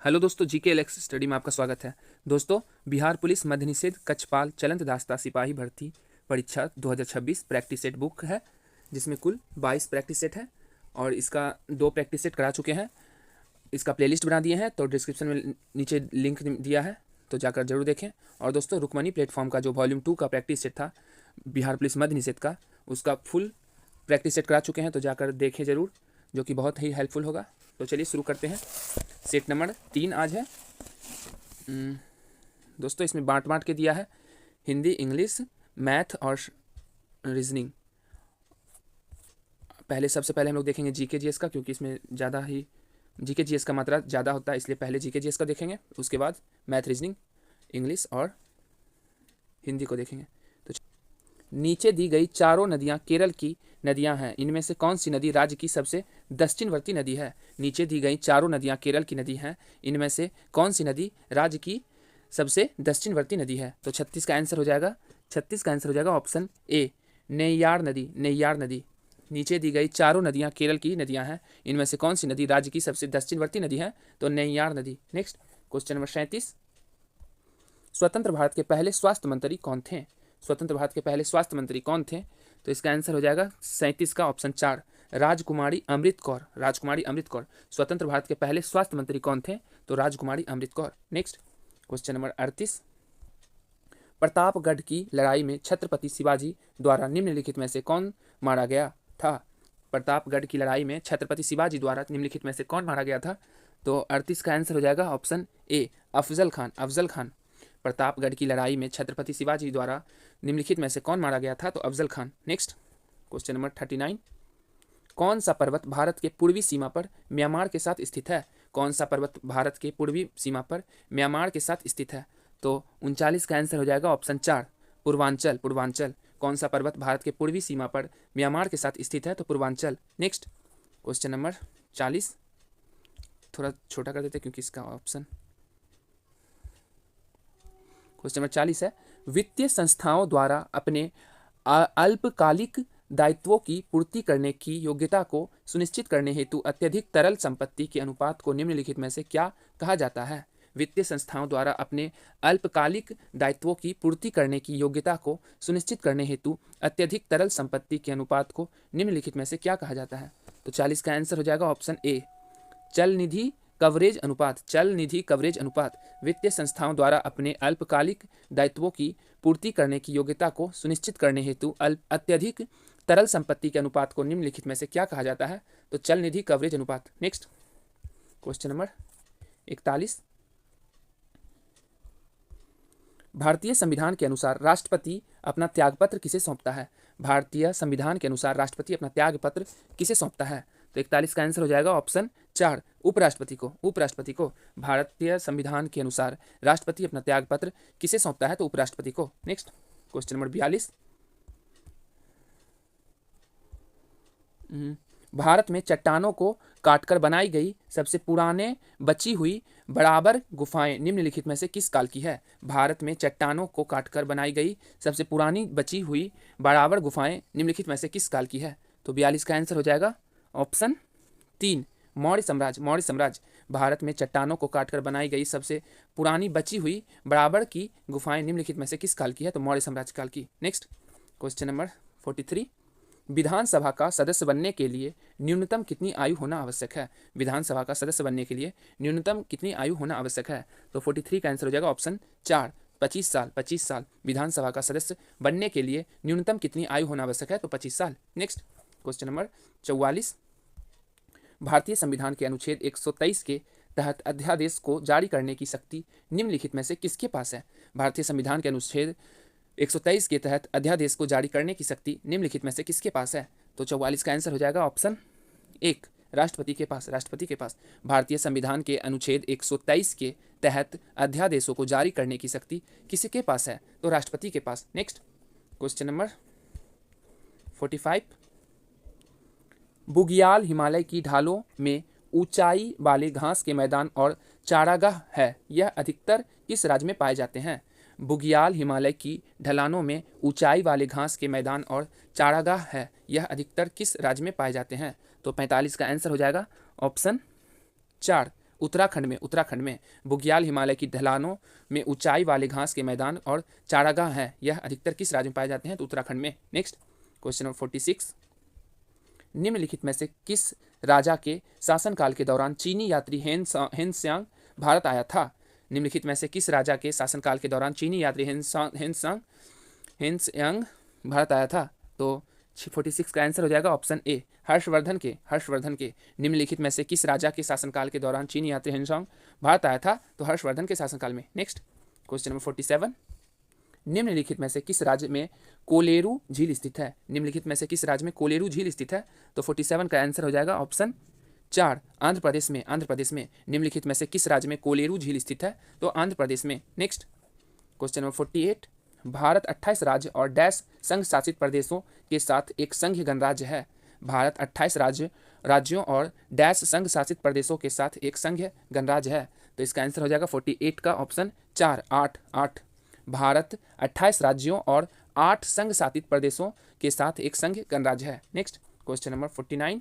Hello दोस्तों, GK Alex study में आपका स्वागत है। दोस्तों, बिहार पुलिस मध्य निषेध कक्षपाल चलंत दास्ता सिपाही भर्ती परीक्षा 2026 प्रैक्टिस सेट बुक है, जिसमें कुल 22 प्रैक्टिस सेट है और इसका 2 प्रैक्टिस सेट करा चुके हैं। इसका प्लेलिस्ट बना दिए हैं, तो डिस्क्रिप्शन में नीचे लिंक दिया है, तो जाकर जरूर देखें। और दोस्तों, रुकमनी प्लेटफॉर्म का जो वॉल्यूम 2 का प्रैक्टिस सेट था बिहार पुलिस मध्य निषेध का, उसका फुल प्रैक्टिस सेट करा चुके हैं, तो जाकर देखें ज़रूर, जो कि बहुत ही हेल्पफुल होगा। तो चलिए शुरू करते हैं। सेट नंबर 3 आज है। दोस्तों, इसमें बांट के दिया है हिंदी, इंग्लिश, मैथ और रीजनिंग। सबसे पहले हम लोग देखेंगे जीके जीएस का, क्योंकि इसमें ज़्यादा ही जीके जीएस का मात्रा ज़्यादा होता है, इसलिए पहले जीके जीएस का देखेंगे, उसके बाद मैथ, रीजनिंग, इंग्लिश और हिंदी को देखेंगे। तो नीचे दी गई चारों नदियाँ केरल की नदियाँ हैं, इनमें से कौन सी नदी राज्य की सबसे दक्षिणवर्ती नदी है? नीचे दी गई चारों नदियाँ केरल की नदी हैं, इनमें से कौन सी नदी राज्य की सबसे दक्षिणवर्ती नदी है? तो 36 का आंसर हो जाएगा ऑप्शन ए, नेय्यार नदी। नेय्यार नदी। नीचे दी गई चारों नदियाँ केरल की नदियाँ हैं, इनमें से कौन सी नदी राज्य की सबसे दक्षिणवर्ती नदी है? तो नेय्यार नदी। नेक्स्ट क्वेश्चन नंबर 37, स्वतंत्र भारत के पहले स्वास्थ्य मंत्री कौन थे? स्वतंत्र भारत के पहले स्वास्थ्य मंत्री कौन थे? तो इसका आंसर हो जाएगा 37 का ऑप्शन 4, राजकुमारी अमृत कौर। राजकुमारी अमृत कौर। स्वतंत्र भारत के पहले स्वास्थ्य मंत्री कौन थे? तो Rajkumari Amrit Kaur. Next question number 38, Pratapgarh की लड़ाई में छत्रपति शिवाजी द्वारा निम्नलिखित में से कौन मारा गया था? प्रतापगढ़ की लड़ाई में छत्रपति शिवाजी द्वारा निम्नलिखित में से कौन मारा गया था? तो 38 का आंसर हो जाएगा ऑप्शन ए, अफजल खान। अफजल खान। प्रतापगढ़ की लड़ाई में छत्रपति शिवाजी द्वारा निम्नलिखित में से कौन मारा गया था? तो Afzal Khan. Next question number 39, कौन सा पर्वत भारत के पूर्वी सीमा पर म्यांमार के साथ स्थित है? कौन सा पर्वत भारत के पूर्वी सीमा पर म्यांमार के साथ स्थित है? तो 39 का आंसर हो जाएगा ऑप्शन 4, पूर्वांचल। पूर्वांचल। कौन सा पर्वत भारत के पूर्वी सीमा पर म्यांमार के साथ स्थित है? तो पूर्वांचल। नेक्स्ट क्वेश्चन नंबर 40, थोड़ा छोटा कर देते क्योंकि इसका ऑप्शन। क्वेश्चन नंबर 40 है, वित्तीय संस्थाओं द्वारा अपने अल्पकालिक दायित्वों की पूर्ति करने की योग्यता को सुनिश्चित करने हेतु अत्यधिक तरल संपत्ति के अनुपात को निम्नलिखित में से क्या कहा जाता है? वित्तीय संस्थाओं द्वारा अपने अल्पकालिक दायित्वों की पूर्ति करने की योग्यता को सुनिश्चित करने हेतु अत्यधिक तरल संपत्ति के अनुपात को निम्नलिखित में से क्या कहा जाता है? तो 40 का आंसर हो जाएगा ऑप्शन ए, चल निधि कवरेज अनुपात। चल निधि कवरेज अनुपात। वित्तीय संस्थाओं द्वारा अपने अल्पकालिक दायित्वों की पूर्ति करने की योग्यता को सुनिश्चित करने हेतु अत्यधिक तरल संपत्ति के अनुपात को निम्नलिखित में से क्या कहा जाता है? तो चल निधि कवरेज अनुपात। नेक्स्ट क्वेश्चन नंबर 41, भारतीय संविधान के अनुसार राष्ट्रपति अपना त्यागपत्र किसे सौंपता है? भारतीय संविधान के अनुसार राष्ट्रपति अपना त्यागपत्र किसे सौंपता है? तो 41 का आंसर हो जाएगा ऑप्शन 4, उपराष्ट्रपति को। उपराष्ट्रपति को। भारतीय संविधान के अनुसार राष्ट्रपति अपना त्यागपत्र किसे सौंपता है? तो उपराष्ट्रपति को। नेक्स्ट क्वेश्चन नंबर 42, भारत में चट्टानों को काटकर बनाई गई सबसे पुराने बची हुई बराबर गुफाएं निम्नलिखित में से किस काल की है? भारत में चट्टानों को काटकर बनाई गई सबसे पुरानी बची हुई बराबर गुफाएं निम्नलिखित में से किस काल की है? तो 42 का आंसर हो जाएगा ऑप्शन 3, मौर्य साम्राज्य। मौर्य साम्राज्य। भारत में चट्टानों को काटकर बनाई गई सबसे पुरानी बची हुई बराबर की गुफाएं निम्नलिखित में से किस काल की है? तो मौर्य साम्राज्य काल की। नेक्स्ट क्वेश्चन नंबर 43, विधानसभा का सदस्य बनने के लिए न्यूनतम कितनी आयु होना आवश्यक है? विधानसभा का सदस्य बनने के लिए न्यूनतम कितनी आयु होना आवश्यक है? तो 43 का आंसर हो जाएगा ऑप्शन 4, 25 साल। 25 साल। विधानसभा का सदस्य बनने के लिए न्यूनतम कितनी आयु होना आवश्यक है? तो 25 साल। नेक्स्ट क्वेश्चन नंबर 44, भारतीय संविधान के अनुच्छेद 123 के तहत अध्यादेश को जारी करने की शक्ति निम्नलिखित में से किसके पास है? भारतीय संविधान के अनुच्छेद 123 के तहत अध्यादेश को जारी करने की शक्ति निम्नलिखित में से किसके पास है? तो 44 का आंसर हो जाएगा ऑप्शन 1, राष्ट्रपति के पास। राष्ट्रपति के पास। भारतीय संविधान के अनुच्छेद 123 के तहत अध्यादेशों को जारी करने की शक्ति किसके पास है? तो राष्ट्रपति के पास। नेक्स्ट क्वेश्चन नंबर 45, बुग्याल हिमालय की ढालों में ऊंचाई वाले घास के मैदान और चारागाह है, यह अधिकतर किस राज्य में पाए जाते हैं? बुग्याल हिमालय की ढलानों में ऊंचाई वाले घास के मैदान और चारागाह है, यह अधिकतर किस राज्य में पाए जाते हैं? तो 45 का आंसर हो जाएगा ऑप्शन 4, उत्तराखंड में बुग्याल हिमालय की ढलानों में ऊंचाई वाले घास के मैदान और चारागाह हैं, यह अधिकतर किस राज्य में पाए जाते हैं? तो उत्तराखंड में। नेक्स्ट क्वेश्चन नंबर 46, निम्नलिखित में से किस राजा के शासनकाल के दौरान चीनी यात्री हेनसांग भारत आया था? निम्नलिखित में से किस राजा के शासनकाल के दौरान चीनी यात्री हेनसांग भारत आया था? तो 46 का आंसर हो जाएगा ऑप्शन ए, हर्षवर्धन के। निम्नलिखित में से किस राजा के शासनकाल के दौरान चीनी यात्री हेनसांग भारत आया था? तो हर्षवर्धन के शासनकाल में। नेक्स्ट क्वेश्चन नंबर 47, निम्नलिखित में से किस राज्य में कोलेरू झील स्थित है? निम्नलिखित में से किस राज्य में कोलेरू झील स्थित है? तो 47 का आंसर हो जाएगा ऑप्शन 4, आंध्र प्रदेश में। निम्नलिखित में से किस राज्य में कोलेरू झील स्थित है? तो आंध्र प्रदेश में। नेक्स्ट क्वेश्चन नंबर 48, भारत 28 राज्य और डैश संघ शासित प्रदेशों के साथ एक संघीय गणराज्य है। भारत 28 राज्यों और डैश संघ शासित प्रदेशों के साथ एक संघीय गणराज्य है। तो इसका आंसर हो जाएगा 48 का ऑप्शन 4, 8। भारत 28 राज्यों और 8 संघ शासित प्रदेशों के साथ एक संघीय गणराज्य है। नेक्स्ट क्वेश्चन नंबर 49,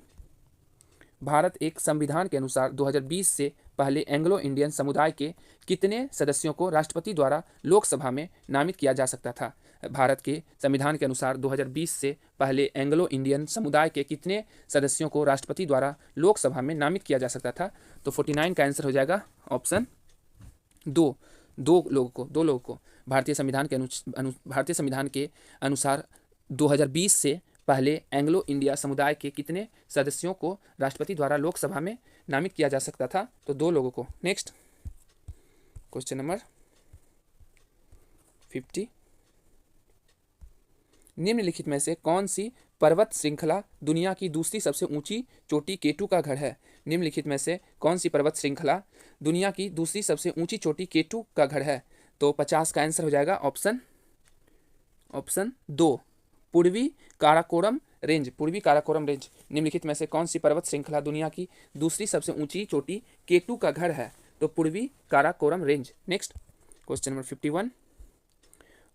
भारत एक संविधान के अनुसार 2020 से पहले एंग्लो इंडियन समुदाय के कितने सदस्यों को राष्ट्रपति द्वारा लोकसभा में नामित किया जा सकता था? भारत के संविधान के अनुसार 2020 से पहले एंग्लो इंडियन समुदाय के कितने सदस्यों को राष्ट्रपति द्वारा लोकसभा में नामित किया जा सकता था? तो 49 का आंसर हो जाएगा ऑप्शन 2, दो लोगों को। भारतीय संविधान के अनुसार 2020 से पहले एंग्लो इंडिया समुदाय के कितने सदस्यों को राष्ट्रपति द्वारा लोकसभा में नामित किया जा सकता था? तो 2 लोगों को। नेक्स्ट क्वेश्चन नंबर 50, निम्नलिखित में से कौन सी पर्वत श्रृंखला दुनिया की दूसरी सबसे ऊंची चोटी केटू का घर है? निम्नलिखित में से कौन सी पर्वत श्रृंखला दुनिया की दूसरी सबसे ऊंची चोटी केटू का घर है? तो 50 का आंसर हो जाएगा ऑप्शन 2, पूर्वी काराकोरम रेंज। निम्नलिखित में से कौन सी पर्वत श्रृंखला दुनिया की दूसरी सबसे ऊंची चोटी केटू का घर है? तो पूर्वी Karakoram range. Next question number 51,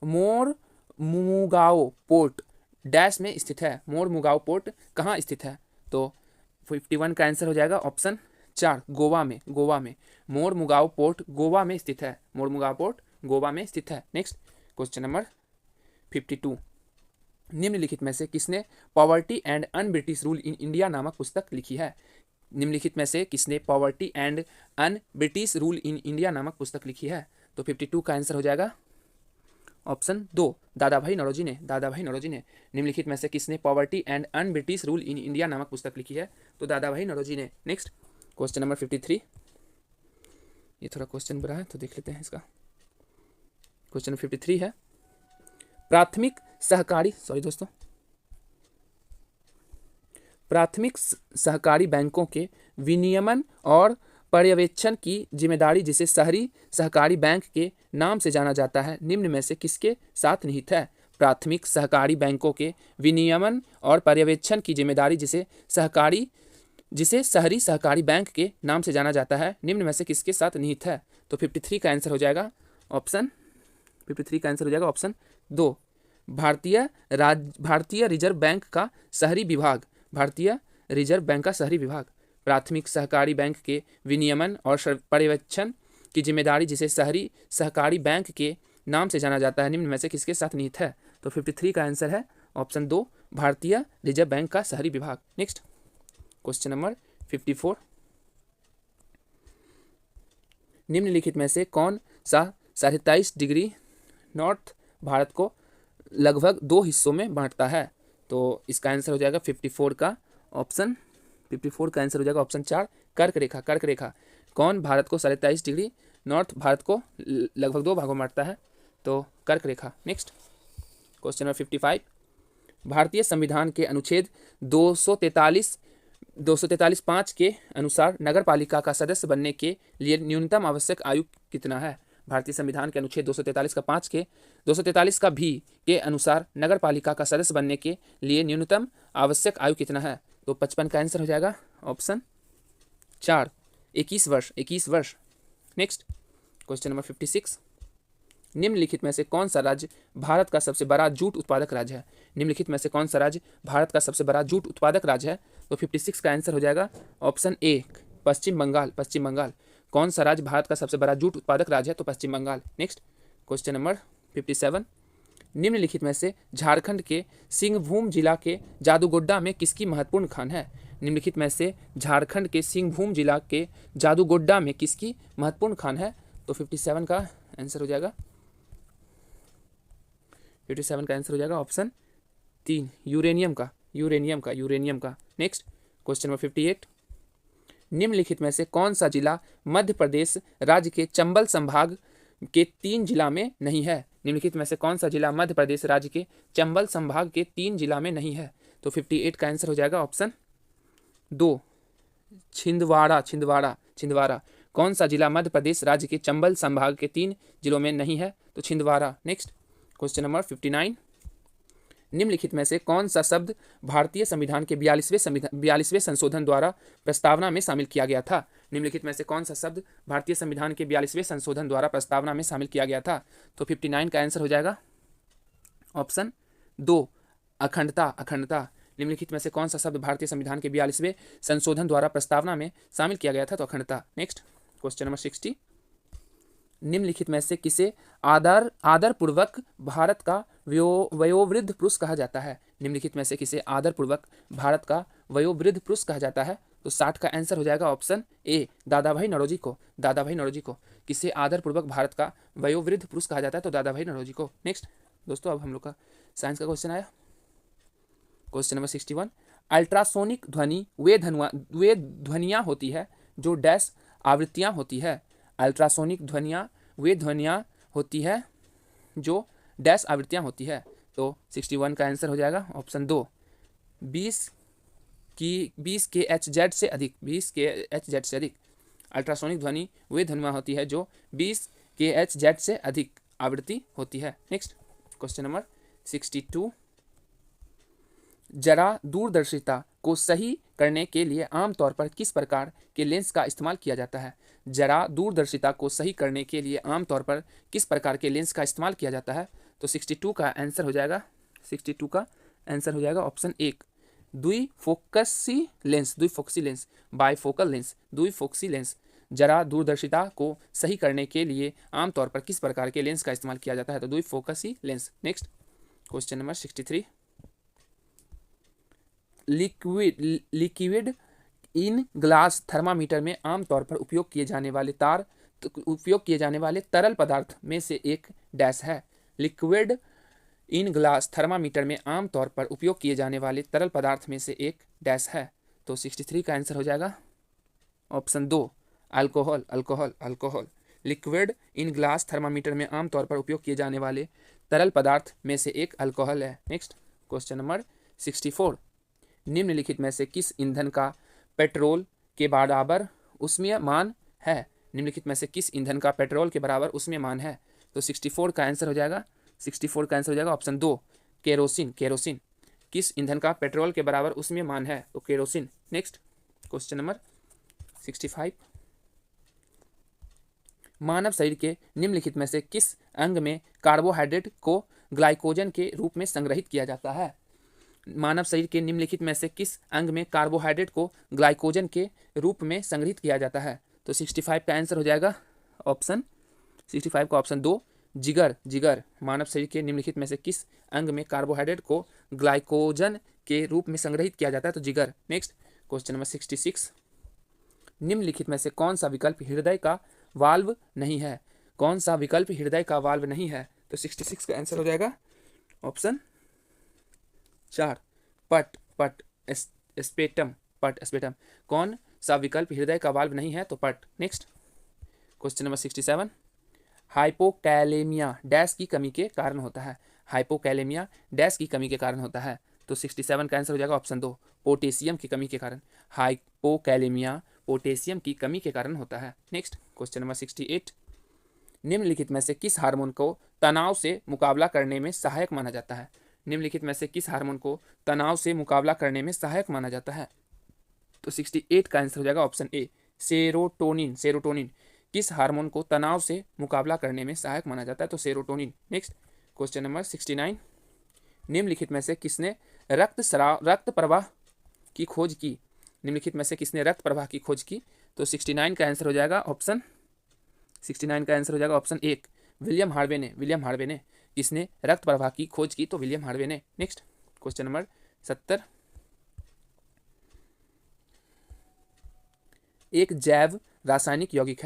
Mormugao port dash में स्थित है। मोरमुगाओ पोर्ट कहाँ स्थित है? तो 51 का आंसर हो जाएगा ऑप्शन 4, गोवा में। मोरमुगाओ पोर्ट गोवा में स्थित है। नेक्स्ट क्वेश्चन नंबर 52, निम्नलिखित में से किसने poverty and un British rule in India नामक पुस्तक लिखी है? निम्नलिखित में से किसने poverty and un British rule in India नामक पुस्तक लिखी है? तो 52 का आंसर हो जाएगा ऑप्शन 2, दादाभाई नौरोजी ने। निम्नलिखित में से किसने poverty and un British rule in India नामक पुस्तक लिखी है? तो दादाभाई नौरोजी ने। नेक्स्ट क्वेश्चन नंबर 53, ये थोड़ा क्वेश्चन बड़ा है तो देख लेते हैं इसका। क्वेश्चन 53 है, प्राथमिक सहकारी बैंकों के विनियमन और पर्यवेक्षण की जिम्मेदारी जिसे शहरी सहकारी बैंक के नाम से जाना जाता है, निम्न में से किसके साथ निहित है? प्राथमिक सहकारी बैंकों के विनियमन और पर्यवेक्षण की जिम्मेदारी जिसे शहरी सहकारी बैंक के नाम से जाना जाता है, निम्न में से किसके साथ निहित है? तो 53 का आंसर हो जाएगा ऑप्शन 2, भारतीय रिजर्व बैंक का शहरी विभाग। प्राथमिक सहकारी बैंक के विनियमन और पर्यवेक्षण की जिम्मेदारी जिसे शहरी सहकारी बैंक के नाम से जाना जाता है, निम्न में से किसके साथ निहित है? तो 53 का आंसर है ऑप्शन 2, भारतीय रिजर्व बैंक का शहरी विभाग। नेक्स्ट क्वेश्चन नंबर 54, निम्नलिखित में से कौन सा 23.5 डिग्री नॉर्थ भारत को लगभग 2 हिस्सों में बांटता है? तो इसका आंसर हो जाएगा 54 का आंसर हो जाएगा ऑप्शन 4, कर्क रेखा। कौन भारत को 23.5 डिग्री नॉर्थ भारत को लगभग 2 भागों में बांटता है? तो कर्क रेखा। नेक्स्ट क्वेश्चन नंबर 55, भारतीय संविधान के अनुच्छेद 243(5) के अनुसार नगरपालिका का सदस्य बनने के लिए न्यूनतम आवश्यक आयु कितना है? भारतीय संविधान के अनुच्छेद 243 का भी के अनुसार नगरपालिका का सदस्य बनने के लिए न्यूनतम आवश्यक आयु कितना है? तो 55 का आंसर हो जाएगा ऑप्शन 4, 21 वर्ष। नेक्स्ट क्वेश्चन नंबर 56, निम्नलिखित में से कौन सा राज्य भारत का सबसे बड़ा जूट उत्पादक राज्य है? तो 56 का आंसर हो जाएगा ऑप्शन 1, पश्चिम बंगाल। कौन सा राज्य भारत का सबसे बड़ा जूट उत्पादक राज्य है? तो पश्चिम बंगाल। नेक्स्ट क्वेश्चन नंबर 57, निम्नलिखित में से झारखंड के सिंहभूम जिला के जादूगोड्डा में किसकी महत्वपूर्ण खान है? निम्नलिखित में से झारखंड के सिंहभूम जिला के जादूगोड्डा में किसकी महत्वपूर्ण खान है? तो 57 का आंसर हो जाएगा 57 का आंसर हो जाएगा ऑप्शन 3, यूरेनियम का। नेक्स्ट क्वेश्चन नंबर 58, निम्नलिखित में से कौन सा जिला मध्य प्रदेश राज्य के चंबल संभाग के 3 जिला में नहीं है? निम्नलिखित में से कौन सा जिला मध्य प्रदेश राज्य के चंबल संभाग के 3 जिला में नहीं है? तो 58 का आंसर हो जाएगा ऑप्शन 2, छिंदवाड़ा। कौन सा जिला मध्य प्रदेश राज्य के चंबल संभाग के 3 जिलों में नहीं है? तो छिंदवाड़ा। नेक्स्ट क्वेश्चन नंबर 59, निम्नलिखित में से कौन सा शब्द भारतीय संविधान के 42वें संशोधन द्वारा प्रस्तावना में शामिल किया गया था? निम्नलिखित में से कौन सा शब्द भारतीय संविधान के 42वें संशोधन द्वारा प्रस्तावना में शामिल किया गया था? तो 59 का आंसर हो जाएगा ऑप्शन 2, अखंडता। निम्नलिखित में से कौन सा शब्द भारतीय संविधान के 42वें संशोधन द्वारा प्रस्तावना में शामिल किया गया था? तो अखंडता। नेक्स्ट क्वेश्चन नंबर 60, निम्नलिखित में से किसे आदरपूर्वक भारत का वयोवृद्ध पुरुष कहा जाता है? निम्नलिखित में से किसे आदरपूर्वक भारत का वयोवृद्ध पुरुष कहा जाता है? तो 60 का आंसर हो जाएगा ऑप्शन ए, दादा भाई नौरोजी को। किसे आदरपूर्वक भारत का वयोवृद्ध पुरुष कहा जाता है? तो दादा भाई नौरोजी को। नेक्स्ट दोस्तों, अब हम लोग का साइंस का क्वेश्चन आया। क्वेश्चन नंबर 61, अल्ट्रासोनिक ध्वनि वे ध्वनियाँ होती है जो डैश आवृत्तियाँ होती है? अल्ट्रासोनिक ध्वनियाँ वे ध्वनियाँ होती है जो डैश आवृत्तियाँ होती है? तो 61 का आंसर हो जाएगा ऑप्शन 2, 20 kHz से अधिक। अल्ट्रासोनिक ध्वनि वे ध्वनियाँ होती है जो 20 kHz से अधिक आवृत्ति होती है। नेक्स्ट क्वेश्चन नंबर 62, जरा दूरदर्शिता को सही करने के लिए आमतौर पर किस प्रकार के लेंस का इस्तेमाल किया जाता है? जरा दूरदर्शिता को सही करने के लिए आमतौर पर किस प्रकार के लेंस का इस्तेमाल किया जाता है? तो 62 का आंसर हो जाएगा ऑप्शन 1, द्विफोक्सी लेंस। जरा दूरदर्शिता को सही करने के लिए आमतौर पर किस प्रकार के लेंस का इस्तेमाल किया जाता है? तो द्विफोक्सी lens. Next question number 63, liquid in glass thermometer में आमतौर पर उपयोग किए जाने वाले तरल पदार्थ में से एक डैश है? लिक्विड इन ग्लास थर्मामीटर में आमतौर पर उपयोग किए जाने वाले तरल पदार्थ में से एक डैश है? तो 63 का आंसर हो जाएगा option 2, alcohol. Liquid in glass thermometer में आमतौर पर उपयोग किए जाने वाले तरल पदार्थ में से एक अल्कोहल है। नेक्स्ट क्वेश्चन नंबर 64, निम्नलिखित में से किस ईंधन का पेट्रोल के बराबर ऊष्मीयमान है? निम्नलिखित में से किस ईंधन का पेट्रोल के बराबर ऊष्मीयमान है? तो 64 का आंसर हो जाएगा ऑप्शन 2, केरोसिन। किस ईंधन का पेट्रोल के बराबर ऊष्मीयमान है? तो केरोसिन। नेक्स्ट क्वेश्चन नंबर 65, मानव शरीर के निम्नलिखित में से किस अंग में कार्बोहाइड्रेट को ग्लाइकोजन के रूप में संग्रहित किया जाता है? मानव शरीर के निम्नलिखित में से किस अंग में कार्बोहाइड्रेट को ग्लाइकोजन के रूप में संग्रहित किया जाता है? तो 65 का आंसर हो जाएगा ऑप्शन 2, जिगर। मानव शरीर के निम्नलिखित में से किस अंग में कार्बोहाइड्रेट को ग्लाइकोजन के रूप में संग्रहित किया जाता है? तो जिगर। नेक्स्ट क्वेश्चन नंबर 66, निम्नलिखित में से कौन सा विकल्प हृदय का वाल्व नहीं है? तो 66 का आंसर हो जाएगा ऑप्शन 4, पट स्पेटम। कौन सा विकल्प हृदय का वाल्व नहीं है? तो पट। Next question number 67, hypokalemia dash की कमी के कारण होता है? तो 67 का आंसर हो जाएगा ऑप्शन 2, पोटेशियम की कमी के कारण। हाइपोकैलेमिया पोटेशियम की कमी के कारण होता है। नेक्स्ट क्वेश्चन नंबर 68, निम्नलिखित में से किस हार्मोन को तनाव से मुकाबला करने में सहायक माना जाता है? तो 68 का आंसर हो जाएगा ऑप्शन ए, सेरोटोनिन। किस हार्मोन को तनाव से मुकाबला करने में सहायक माना जाता है? तो सेरोटोनिन। नेक्स्ट क्वेश्चन नंबर 69, निम्नलिखित में से किसने रक्त प्रवाह की खोज की? तो 69 का आंसर हो जाएगा ऑप्शन 69 का आंसर हो जाएगा ऑप्शन 1 विलियम हार्वे ने किसने रक्त प्रवाह की खोज की? तो विलियम हार्वे ने। नेक्स्ट क्वेश्चन नंबर 70, एक जैव रासायनिक यौगिक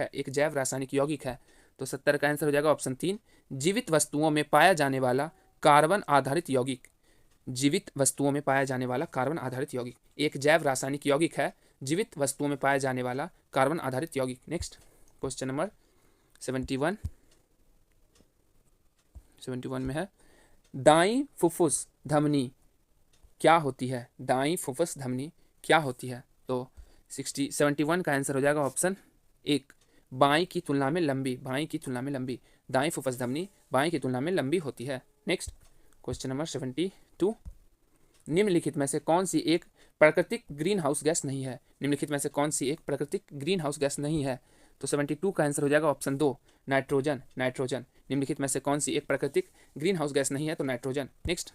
है। तो 70 का आंसर हो जाएगा ऑप्शन 3 जीवित वस्तुओं में पाया जाने वाला कार्बन आधारित यौगिक। एक जैव रासायनिक यौगिक है, जीवित वस्तुओं में पाया जाने वाला कार्बन आधारित यौगिक। नेक्स्ट क्वेश्चन नंबर 71 में है दाईं फुफ्फुस धमनी क्या होती है? तो 71 का आंसर हो जाएगा ऑप्शन 1 बाईं की तुलना में लंबी। दाईं फुफ्फुस धमनी बाईं की तुलना में लंबी होती है। नेक्स्ट क्वेश्चन नंबर 72, निम्नलिखित में से कौन सी एक प्राकृतिक ग्रीन हाउस गैस नहीं है? तो 72 का आंसर हो जाएगा ऑप्शन 2 नाइट्रोजन। निम्नलिखित में से कौन सी एक प्राकृतिक ग्रीन हाउस गैस नहीं है? तो नाइट्रोजन। नेक्स्ट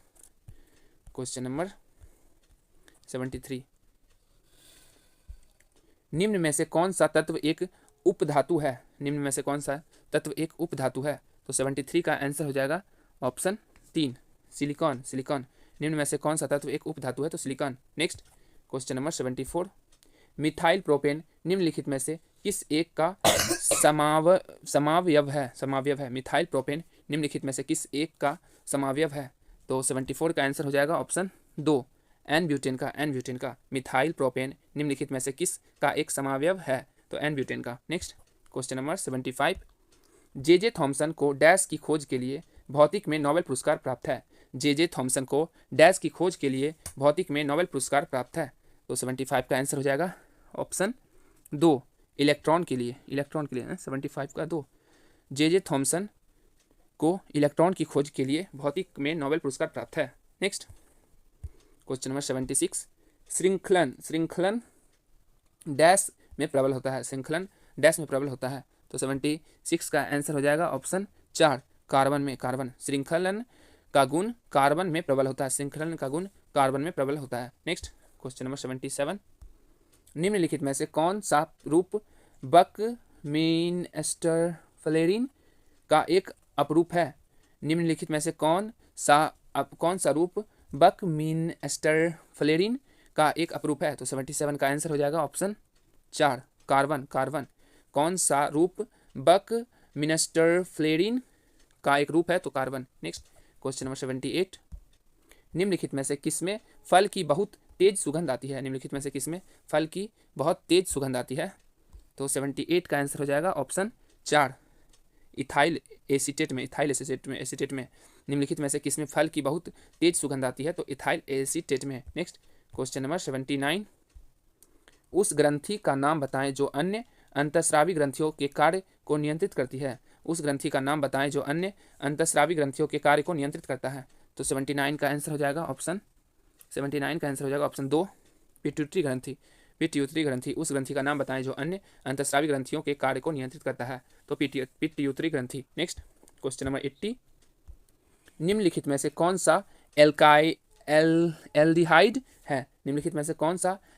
क्वेश्चन नंबर 73, निम्न में से कौन सा तत्व एक उपधातु है? तो 73 का आंसर हो जाएगा ऑप्शन 3 सिलिकॉन। निम्न में से कौन सा तत्व एक उपधातु है? तो silicon. Next question number 74, methyl propane निम्नलिखित में से किस एक का समावयव है? मिथाइल प्रोपेन निम्नलिखित में से किस एक का समावयव है? तो 74 का आंसर हो जाएगा ऑप्शन 2 एन ब्यूटेन का। मिथाइल प्रोपेन निम्नलिखित में से किस का एक समावयव है? तो एन ब्यूटेन का। Next question number 75, J Thomson को डैश की खोज के लिए भौतिक में नोबेल पुरस्कार प्राप्त है। तो 75 का आंसर हो जाएगा ऑप्शन 2 इलेक्ट्रॉन के लिए 75 का 2 जे थॉमसन को इलेक्ट्रॉन की खोज के लिए भौतिक में नोबेल पुरस्कार प्राप्त है। नेक्स्ट क्वेश्चन नंबर 76, श्रृंखलन डैश में प्रबल होता है। तो 76 का आंसर हो जाएगा ऑप्शन 4 कार्बन। श्रृंखलन का गुण कार्बन में प्रबल होता है। नेक्स्ट क्वेश्चन नंबर 77, निम्नलिखित में से कौन सा रूप बकमिनस्टर-फ्लेरिन का एक अपरूप है? तो 77 का आंसर हो जाएगा ऑप्शन 4 कार्बन। कौन सा रूप बकमिनस्टर-फ्लेरिन का एक रूप है? तो कार्बन। नेक्स्ट क्वेश्चन नंबर 78, निम्नलिखित में से किसमें फल की बहुत तेज सुगंध आती है? तो 78 का आंसर हो जाएगा ऑप्शन 4 इथाइल एसीटेट में। निम्नलिखित में से किसमें फल की बहुत तेज सुगंध आती है? तो इथाइल एसीटेट में। नेक्स्ट क्वेश्चन नंबर 79, उस ग्रंथि का नाम बताएं जो अन्य अंतःस्रावी ग्रंथियों के कार्य को नियंत्रित करती है। तो 79 का आंसर हो जाएगा ऑप्शन 2 पिट्यूटरी ग्रंथि। उस ग्रंथि का नाम बताएं जो अन्य अंतःस्रावी ग्रंथियों के कार्य को नियंत्रित करता है। तो पिट्यूटरी ग्रंथि। नेक्स्ट क्वेश्चन नंबर 80, निम्नलिखित में से कौन सा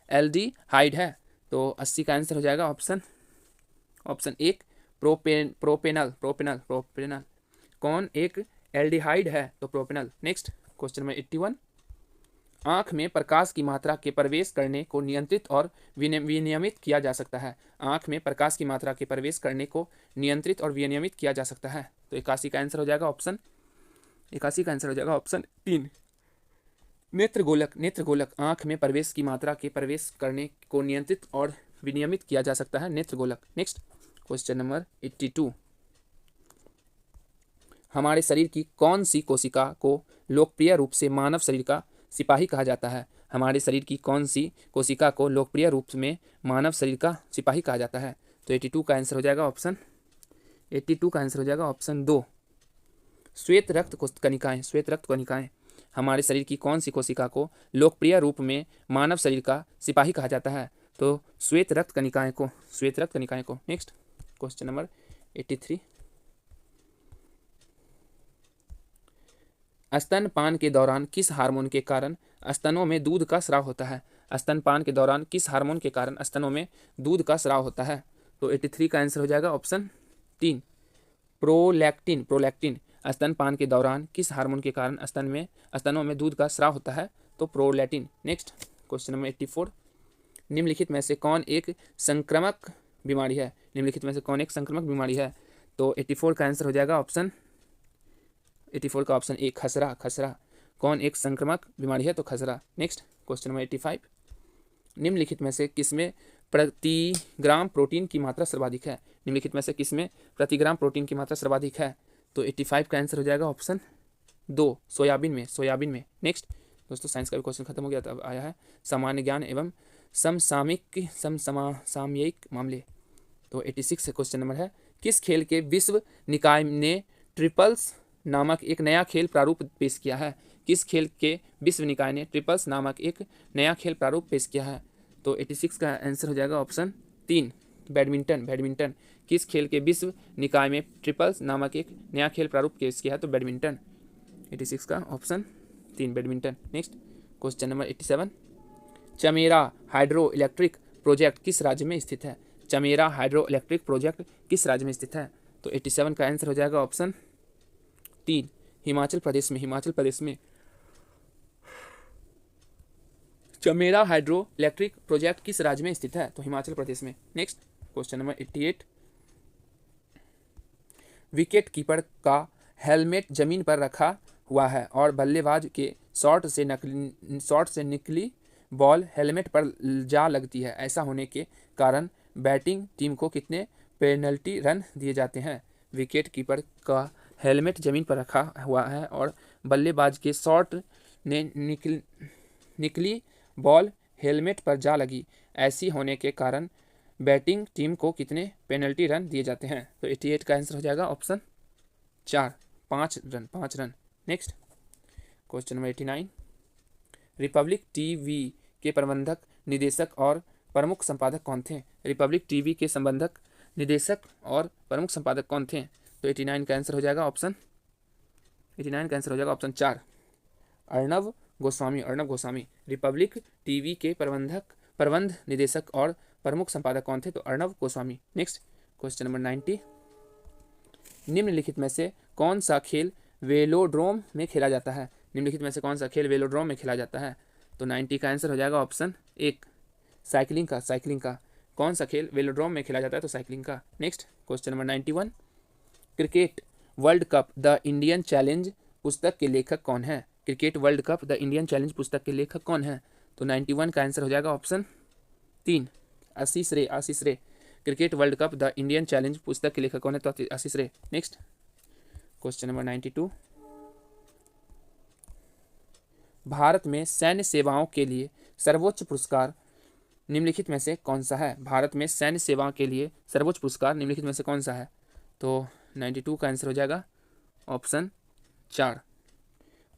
एल्डिहाइड है? तो 80 का आंसर हो जाएगा ऑप्शन 1 प्रोपेनल। कौन एक एल्डिहाइड है? तो प्रोपेनल। नेक्स्ट क्वेश्चन नंबर 81, आँख में प्रकाश की मात्रा के प्रवेश करने को नियंत्रित और विनियमित किया जा सकता है। तो 81 का आंसर हो जाएगा ऑप्शन 3 नेत्रगोलक। आँख में प्रवेश की मात्रा के प्रवेश करने को नियंत्रित और विनियमित किया जा सकता है, नेत्रगोलक। नेक्स्ट क्वेश्चन नंबर 82, हमारे शरीर की कौन सी कोशिका को लोकप्रिय रूप से मानव शरीर का सिपाही कहा जाता है? तो 82 का आंसर हो जाएगा ऑप्शन 2 श्वेत रक्त कणिकाएं। हमारे शरीर की कौन सी कोशिका को लोकप्रिय रूप में मानव शरीर का सिपाही कहा जाता है? तो श्वेत रक्त कणिकाएं को। नेक्स्ट क्वेश्चन नंबर 83, स्तनपान के दौरान किस हार्मोन के कारण स्तनों में दूध का स्राव होता है? स्तनपान के दौरान किस हार्मोन के कारण स्तनों में दूध का स्राव होता है? तो 83 का आंसर हो जाएगा ऑप्शन 3, प्रोलैक्टिन। प्रोलैक्टिन। स्तनपान के दौरान किस हार्मोन के कारण स्तनों में दूध का स्राव होता है? तो प्रोलैक्टिन। नेक्स्ट क्वेश्चन नंबर 84, निम्नलिखित में से कौन एक संक्रामक बीमारी है? निम्नलिखित में से कौन एक संक्रामक बीमारी है? तो 84 का आंसर हो जाएगा ऑप्शन 84 का ऑप्शन ए, खसरा। खसरा कौन एक संक्रामक बीमारी है? तो खसरा। नेक्स्ट क्वेश्चन नंबर 85, निम्नलिखित में से किसमें प्रति ग्राम प्रोटीन की मात्रा सर्वाधिक है? निम्नलिखित में से किसमें प्रति ग्राम प्रोटीन की मात्रा सर्वाधिक है? तो 85 का आंसर हो जाएगा ऑप्शन 2, सोयाबीन में। सोयाबीन में। नेक्स्ट दोस्तों, साइंस का भी क्वेश्चन खत्म हो गया, तब आया है सामान्य ज्ञान एवं समसामयिक मामले। तो 86 क्वेश्चन नंबर है, किस खेल के विश्व निकाय ने ट्रिपल्स नामक एक नया खेल प्रारूप पेश किया है? किस खेल के विश्व निकाय ने ट्रिपल्स नामक एक नया खेल प्रारूप पेश किया है? तो 86 का आंसर हो जाएगा ऑप्शन 3, बैडमिंटन। बैडमिंटन। किस खेल के विश्व निकाय में ट्रिपल्स नामक एक नया खेल प्रारूप पेश किया है? तो बैडमिंटन। 86 का option 3, badminton. Next question number 87, Chamera hydro electric project किस राज्य में स्थित है? चमेरा हाइड्रो इलेक्ट्रिक प्रोजेक्ट किस राज्य में स्थित है? तो 87 का आंसर हो जाएगा ऑप्शन 3, हिमाचल प्रदेश में। हिमाचल प्रदेश में चमेरा हाइड्रो इलेक्ट्रिक प्रोजेक्ट किस राज्य में स्थित है? तो हिमाचल प्रदेश में। Next question number 88, wicket keeper का हेलमेट जमीन पर रखा हुआ है और बल्लेबाज के शॉट से निकली बॉल हेलमेट पर जा लगती है। ऐसा होने के कारण बैटिंग टीम को कितने पेनल्टी रन दिए जाते हैं? विकेट कीपर का हेलमेट जमीन पर रखा हुआ है और बल्लेबाज के शॉट ने निकली बॉल हेलमेट पर जा लगी। ऐसी होने के कारण बैटिंग टीम को कितने पेनल्टी रन दिए जाते हैं? तो 88 का आंसर हो जाएगा option 4, 5 run. 5 run. Next question number 89, Republic TV के प्रबंधक निदेशक और प्रमुख संपादक कौन थे? रिपब्लिक टीवी के संबंधक निदेशक और प्रमुख संपादक कौन थे? तो 89 का आंसर हो जाएगा option 4, Arnab Goswami. Arnab Goswami. Republic TV के प्रबंध निदेशक और प्रमुख संपादक कौन थे? तो Arnab Goswami. Next question number 90, निम्नलिखित में से कौन सा खेल वेलोड्रोम में खेला जाता है? निम्नलिखित में से कौन सा खेल वेलोड्रोम में खेला जाता है? तो 90 का आंसर हो जाएगा ऑप्शन 1, साइकिलिंग का। साइकिलिंग का। कौन सा खेल वेलोड्रोम में खेला जाता है? तो साइकिलिंग का। Next question number 91, cricket world cup the Indian challenge पुस्तक के लेखक कौन है? Cricket world cup the Indian challenge पुस्तक के लेखक कौन है? तो 91 का आंसर हो जाएगा ऑप्शन 3, आशीष रे। आशीष रे। Cricket world cup the Indian challenge पुस्तक के लेखक कौन है? तो आशीष रे। नेक्स्ट क्वेश्चन नंबर 92, भारत में सैन्य सेवाओं के लिए सर्वोच्च पुरस्कार निम्नलिखित में से कौन सा है? भारत में सैन्य सेवाओं के लिए सर्वोच्च पुरस्कार निम्नलिखित में से कौन सा है? तो 92 का आंसर हो जाएगा ऑप्शन 4,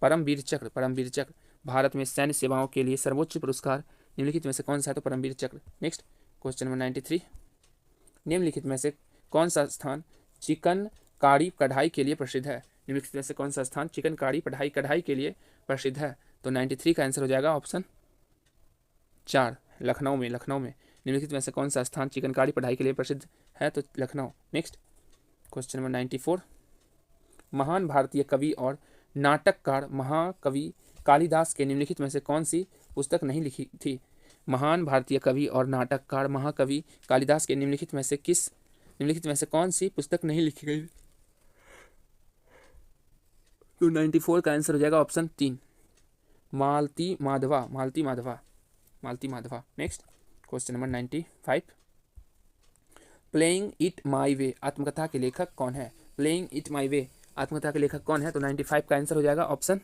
परमवीर चक्र। परमवीर चक्र। भारत में सैन्य सेवाओं के लिए सर्वोच्च पुरस्कार निम्नलिखित में से कौन सा है? तो परमवीर चक्र। नेक्स्ट क्वेश्चन नंबर 93, निम्नलिखित में से कौन सा स्थान चिकनकारी कढ़ाई के लिए प्रसिद्ध है? निम्नलिखित में से कौन सा स्थान चिकनकारी कढ़ाई के लिए प्रसिद्ध है? तो 93 का आंसर हो जाएगा ऑप्शन 4, लखनऊ में। लखनऊ में। निम्नलिखित में से कौन सा स्थान चिकनकारी कढ़ाई के लिए प्रसिद्ध है? तो लखनऊ। नेक्स्ट क्वेश्चन नंबर 94, महान भारतीय कवि और नाटककार महाकवि कालिदास के निम्नलिखित में से कौन सी पुस्तक नहीं लिखी थी? महान भारतीय कवि और नाटककार महाकवि कालिदास के निम्नलिखित में से कौन सी पुस्तक नहीं लिखी गई? तो 94 का आंसर हो जाएगा option 3, Malati Madhava. Malati Madhava. Malati Madhava. Next question number 95, playing it my way आत्मकथा के लेखक कौन है? प्लेइंग इट माई वे आत्मकथा के लेखक कौन है? तो 95 का आंसर हो जाएगा option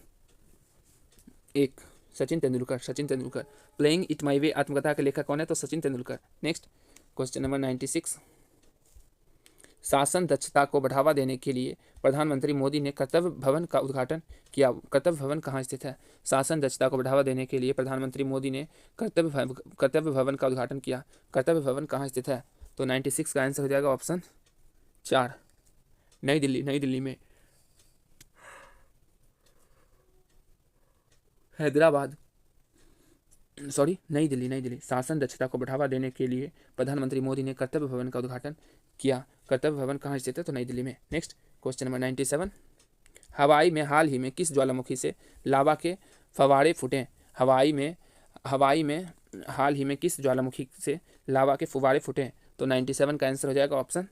1, Sachin Tendulkar. Sachin Tendulkar. Playing it my way आत्मकथा के लेखक कौन है? तो Sachin Tendulkar. Next question number 96, शासन दक्षता को बढ़ावा देने के लिए प्रधानमंत्री मोदी ने कर्तव्य भवन का उद्घाटन किया। कर्तव्य भवन कहाँ स्थित है? शासन दक्षता को बढ़ावा देने के लिए प्रधानमंत्री मोदी ने कर्तव्य भवन का उद्घाटन किया। कर्तव्य भवन कहाँ स्थित है? तो 96 का आंसर हो जाएगा ऑप्शन 4, नई दिल्ली। नई दिल्ली में। हैदराबाद। नई दिल्ली, नई दिल्ली। शासन दक्षता को बढ़ावा देने के लिए प्रधानमंत्री मोदी ने कर्तव्य भवन का उद्घाटन किया। कर्तव्य भवन कहाँ स्थित है? तो नई दिल्ली में। नेक्स्ट क्वेश्चन नंबर 97, हवाई में हाल ही में किस ज्वालामुखी से लावा के फवारे फूटे? हवाई में हाल ही में किस ज्वालामुखी से लावा के फुवारे फूटे? तो 97 का आंसर हो जाएगा ऑप्शन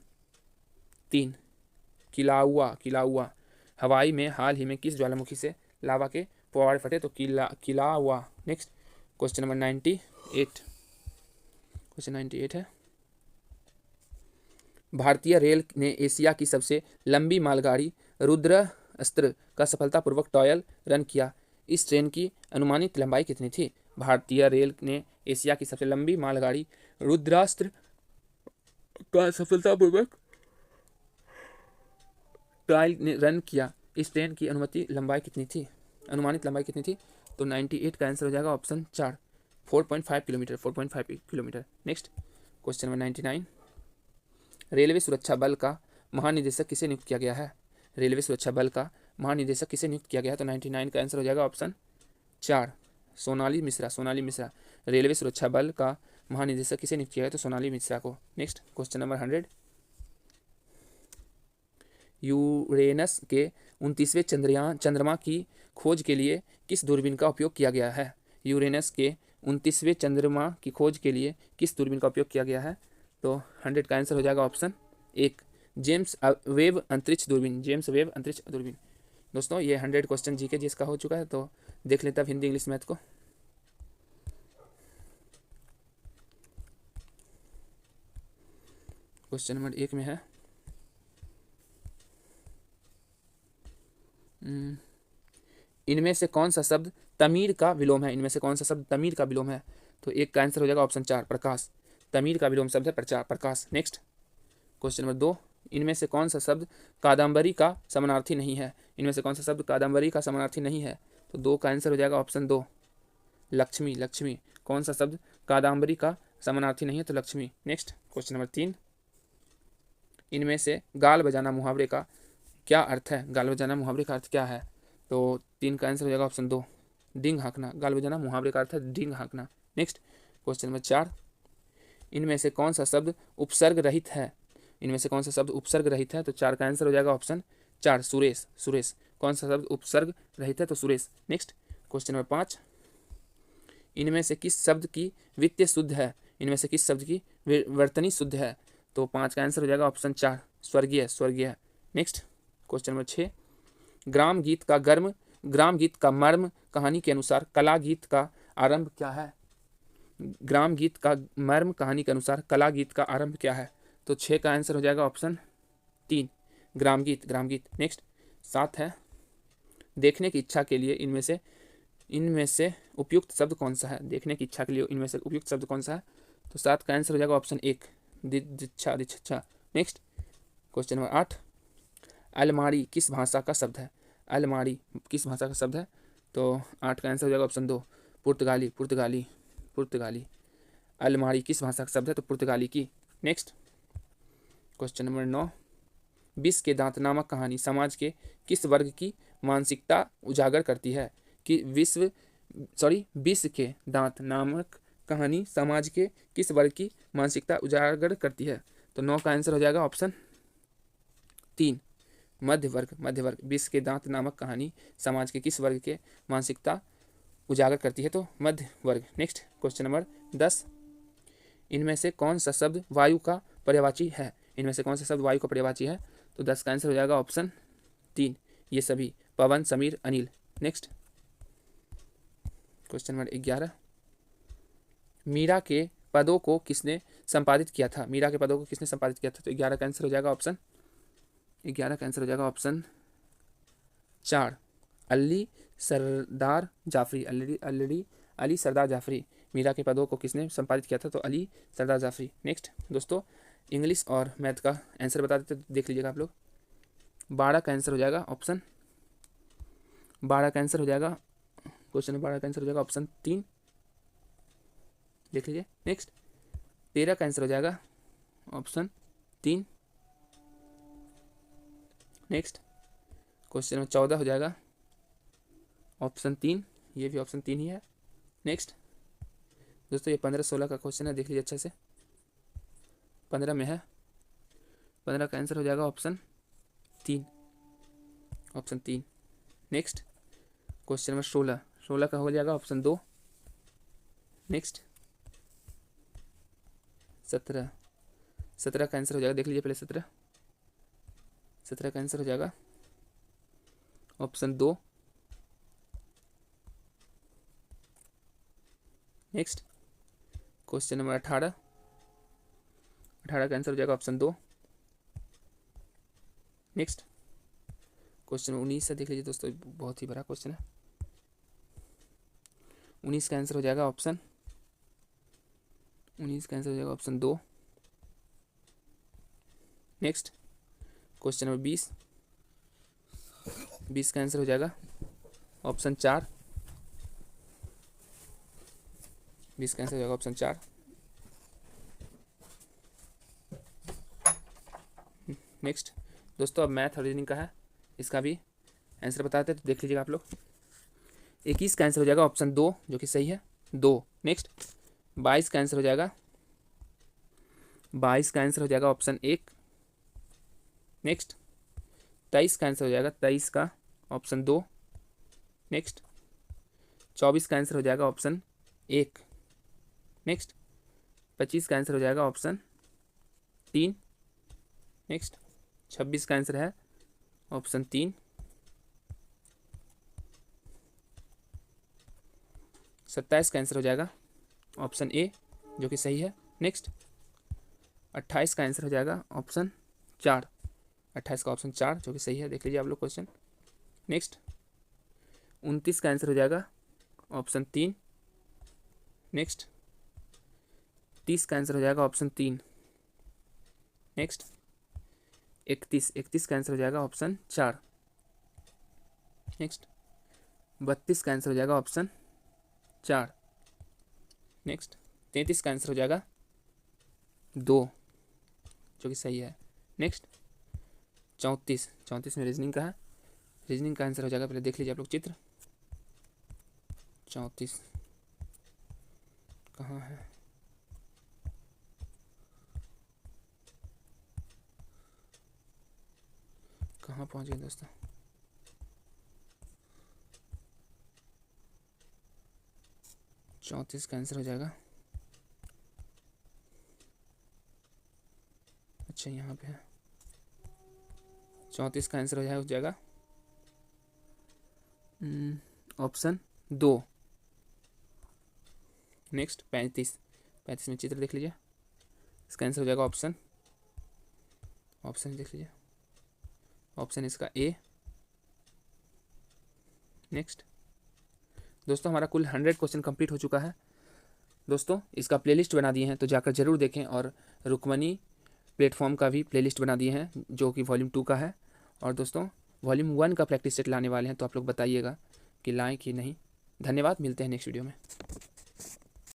3, किलाउआ। हवाई में हाल ही में किस ज्वालामुखी से लावा के फुवारे फटे? तो किलाउआ। नेक्स्ट क्वेश्चन नंबर 98, क्वेश्चन 98 है, भारतीय रेल ने एशिया की सबसे लंबी मालगाड़ी रुद्रास्त्र का सफलतापूर्वक ट्रायल रन किया। इस ट्रेन की अनुमानित लंबाई कितनी थी? भारतीय रेल ने एशिया की सबसे लंबी मालगाड़ी रुद्रास्त्र का सफलतापूर्वक ट्रायल रन किया। इस ट्रेन की अनुमानित लंबाई कितनी थी? तो 98 का आंसर हो जाएगा option 4, 4.5 kilometre. Next question number 99, railway सुरक्षा बल का महानिदेशक किसे नियुक्त किया गया है? रेलवे सुरक्षा बल का महानिदेशक किसे नियुक्त किया गया है? तो 99 का आंसर हो जाएगा ऑप्शन 4, सोनाली मिश्रा। रेलवे सुरक्षा बल का महानिदेशक किसे नियुक्त किया गया? तो सोनाली मिश्रा को। नेक्स्ट क्वेश्चन नंबर 100, यूरेनस के 29वें चंद्रमा की खोज के लिए किस दूरबीन का उपयोग किया गया है? यूरेनस के 29वें चंद्रमा की खोज के लिए किस दूरबीन का उपयोग किया गया है? तो 100 का आंसर हो जाएगा ऑप्शन 1, जेम्स वेब अंतरिक्ष दूरबीन। दोस्तों ये 100 क्वेश्चन जीके जिसका हो चुका है, तो देख लेते हैं हिंदी इंग्लिश मैथ को। क्वेश्चन नंबर 1 में है, इनमें से कौन सा शब्द तमीर का विलोम है? तो एक का आंसर हो जाएगा ऑप्शन 4, प्रकाश। तमीर का विलोम शब्द है प्रकाश। नेक्स्ट क्वेश्चन नंबर 2, इनमें से कौन सा शब्द कादम्बरी का समानार्थी नहीं है? तो 2 का आंसर हो जाएगा ऑप्शन 2, लक्ष्मी। कौन सा शब्द कादम्बरी का समानार्थी नहीं है? तो लक्ष्मी। नेक्स्ट क्वेश्चन नंबर 3, इनमें से गाल बजाना मुहावरे का क्या अर्थ है? गाल बजाना मुहावरे का अर्थ क्या है? तो 3 का आंसर हो जाएगा ऑप्शन 2, डींग हाँकना। गाल बजाना मुहावरे का अर्थ है डींग हाँकना। नेक्स्ट क्वेश्चन नंबर 4, इनमें से कौन सा शब्द उपसर्ग रहित है? तो 4 का आंसर हो जाएगा ऑप्शन 4, सुरेश। कौन सा शब्द उपसर्ग रहित है? तो सुरेश। नेक्स्ट क्वेश्चन नंबर 5, इनमें से किस शब्द की वित्तीय शुद्ध है? वर्तनी शुद्ध है? तो 5 का आंसर हो जाएगा ऑप्शन 4, स्वर्गीय। नेक्स्ट क्वेश्चन नंबर 6, ग्राम गीत का मर्म कहानी के अनुसार कला गीत का आरंभ क्या है? ग्राम गीत का मर्म कहानी के अनुसार कला गीत का आरंभ क्या है? तो 6 का आंसर हो जाएगा ऑप्शन 3, ग्राम गीत। नेक्स्ट 7 है, देखने की इच्छा के लिए इनमें से उपयुक्त शब्द कौन सा है? देखने की इच्छा के लिए इनमें से उपयुक्त शब्द कौन सा है? तो 7 का आंसर हो जाएगा ऑप्शन 1, दिच्छा। नेक्स्ट क्वेश्चन नंबर 8, अलमारी किस भाषा का शब्द है? तो 8 का आंसर हो जाएगा ऑप्शन 2, पुर्तगाली। अलमारी किस भाषा का शब्द है? तो पुर्तगाली की। नेक्स्ट क्वेश्चन नंबर 9, विष के दांत नामक कहानी समाज के किस वर्ग की मानसिकता उजागर करती है? विष के दांत नामक कहानी समाज के किस वर्ग की मानसिकता उजागर करती है? तो 9 का आंसर हो जाएगा ऑप्शन 3, मध्य वर्ग। विष के दांत नामक कहानी समाज के किस वर्ग के मानसिकता उजागर करती है? तो मध्य वर्ग। नेक्स्ट क्वेश्चन नंबर 10, इनमें से कौन सा शब्द वायु का पर्यायवाची है? तो 10 का आंसर हो जाएगा ऑप्शन 3, ये सभी, Pawan, Sameer, Anil. Next question number 11, Meera के पदों को किसने संपादित किया था? तो 11 का आंसर हो जाएगा ऑप्शन 4, अली सरदार जाफरी। मीरा के पदों को किसने संपादित किया था? तो अली सरदार जाफरी। नेक्स्ट दोस्तों, इंग्लिश और मैथ का आंसर बता देते, देख लीजिएगा आप लोग। 12 का आंसर हो जाएगा ऑप्शन 3, देख लीजिए। नेक्स्ट 13 का आंसर हो जाएगा ऑप्शन 3। नेक्स्ट क्वेश्चन नंबर 14 हो जाएगा ऑप्शन 3, ये भी ऑप्शन 3 ही है। नेक्स्ट दोस्तों ये 15-16 का क्वेश्चन है, देख लीजिए अच्छे से। 15 में है, 15 का आंसर हो जाएगा option 3, option 3। Next question number 16, 16 का हो जाएगा ऑप्शन 2। नेक्स्ट 17, 17 का आंसर हो जाएगा, देख लीजिए पहले 17, 17 का आंसर हो जाएगा ऑप्शन 2। नेक्स्ट क्वेश्चन नंबर 18, 18 का आंसर हो जाएगा ऑप्शन 2। नेक्स्ट क्वेश्चन 19 से देख लीजिए दोस्तों, बहुत ही बड़ा क्वेश्चन है। 19 का आंसर हो जाएगा ऑप्शन, 19 का आंसर हो जाएगा ऑप्शन 2। नेक्स्ट क्वेश्चन नंबर 20, 20 का आंसर हो जाएगा ऑप्शन 4, 20 का आंसर हो जाएगा ऑप्शन 4। नेक्स्ट दोस्तों अब मैथ और रीजनिंग का है, इसका भी आंसर बताते हैं, तो देख लीजिएगा आप लोग। 21 का आंसर हो जाएगा ऑप्शन 2, जो कि सही है, 2। नेक्स्ट 22 का आंसर हो जाएगा, 22 का आंसर हो जाएगा ऑप्शन 1। नेक्स्ट 23 का आंसर हो जाएगा, 23 का ऑप्शन 2। नेक्स्ट 24 का आंसर हो जाएगा ऑप्शन 1। नेक्स्ट 25 का आंसर हो जाएगा ऑप्शन 3। नेक्स्ट 26 का आंसर है ऑप्शन 3। 27 का आंसर हो जाएगा ऑप्शन ए, जो कि सही है। नेक्स्ट 28 का आंसर हो जाएगा ऑप्शन 4, 28 का ऑप्शन 4, जो कि सही है, देख लीजिए आप लोग क्वेश्चन। नेक्स्ट 29 का आंसर हो जाएगा ऑप्शन 3। नेक्स्ट 30 का आंसर हो जाएगा ऑप्शन 3। नेक्स्ट 31 का आंसर हो जाएगा ऑप्शन 4। नेक्स्ट 32 का आंसर हो जाएगा ऑप्शन 4। नेक्स्ट 33 का आंसर हो जाएगा 2, जो कि सही है। नेक्स्ट 34 में रीजनिंग का है, रीजनिंग का आंसर हो जाएगा, पहले देख लीजिए आप लोग चित्र। 34 कहाँ है, कहाँ पहुँच गए दोस्तों। चौंतीस का आंसर हो जाएगा, अच्छा यहाँ पे है। 34 का आंसर हो जाएगा ऑप्शन 2। नेक्स्ट 35 में चित्र देख लीजिए, इसका आंसर हो जाएगा ऑप्शन देख लीजिए, ऑप्शन इसका ए। नेक्स्ट दोस्तों हमारा कुल 100 क्वेश्चन कंप्लीट हो चुका है दोस्तों। इसका प्लेलिस्ट बना दिए हैं, तो जाकर ज़रूर देखें। और रुक्मणी प्लेटफॉर्म का भी प्लेलिस्ट बना दिए हैं, जो कि वॉल्यूम 2 का है। और दोस्तों वॉल्यूम 1 का प्रैक्टिस सेट लाने वाले हैं, तो आप लोग बताइएगा कि लाएँ कि नहीं। धन्यवाद, मिलते हैं नेक्स्ट वीडियो में।